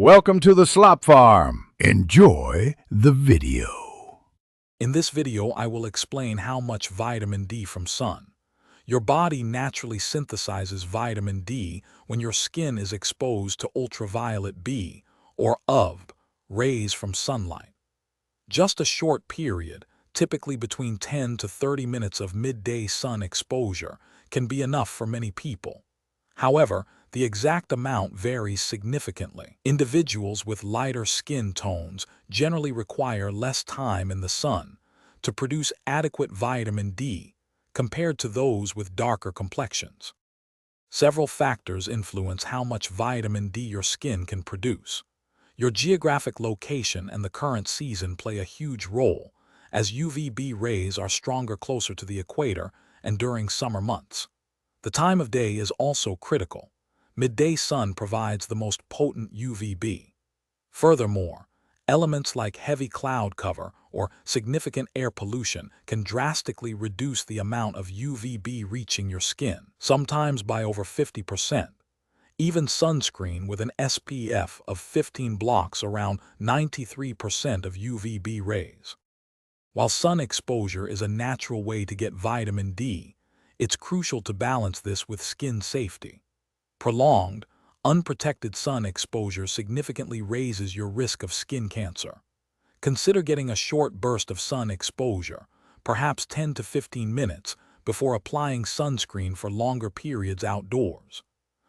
Welcome to the Slop Farm. Enjoy the video. In this video, I will explain how much vitamin D from sun. Your body naturally synthesizes vitamin D when your skin is exposed to ultraviolet B, or UV, rays from sunlight. Just a short period, typically between 10 to 30 minutes of midday sun exposure, can be enough for many people. However, the exact amount varies significantly. Individuals with lighter skin tones generally require less time in the sun to produce adequate vitamin D compared to those with darker complexions. Several factors influence how much vitamin D your skin can produce. Your geographic location and the current season play a huge role, as UVB rays are stronger closer to the equator and during summer months. The time of day is also critical. Midday sun provides the most potent UVB. Furthermore, elements like heavy cloud cover or significant air pollution can drastically reduce the amount of UVB reaching your skin, sometimes by over 50%. Even sunscreen with an SPF of 15 blocks around 93% of UVB rays. While sun exposure is a natural way to get vitamin D, it's crucial to balance this with skin safety. Prolonged, unprotected sun exposure significantly raises your risk of skin cancer. Consider getting a short burst of sun exposure, perhaps 10 to 15 minutes, before applying sunscreen for longer periods outdoors.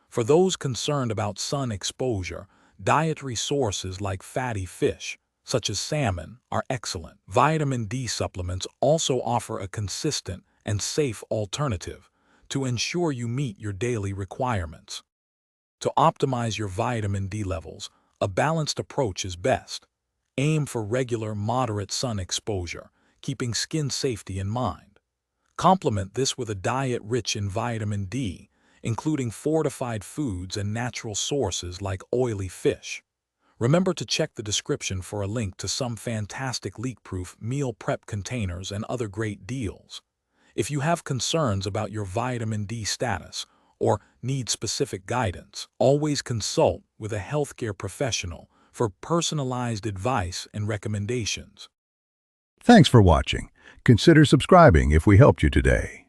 For those concerned about sun exposure, dietary sources like fatty fish, such as salmon, are excellent. Vitamin D supplements also offer a consistent and safe alternative to ensure you meet your daily requirements. To optimize your vitamin D levels, a balanced approach is best. Aim for regular, moderate sun exposure, keeping skin safety in mind. Complement this with a diet rich in vitamin D, including fortified foods and natural sources like oily fish. Remember to check the description for a link to some fantastic leak-proof meal prep containers and other great deals. If you have concerns about your vitamin D status or need specific guidance, always consult with a healthcare professional for personalized advice and recommendations. Thanks for watching. Consider subscribing if we helped you today.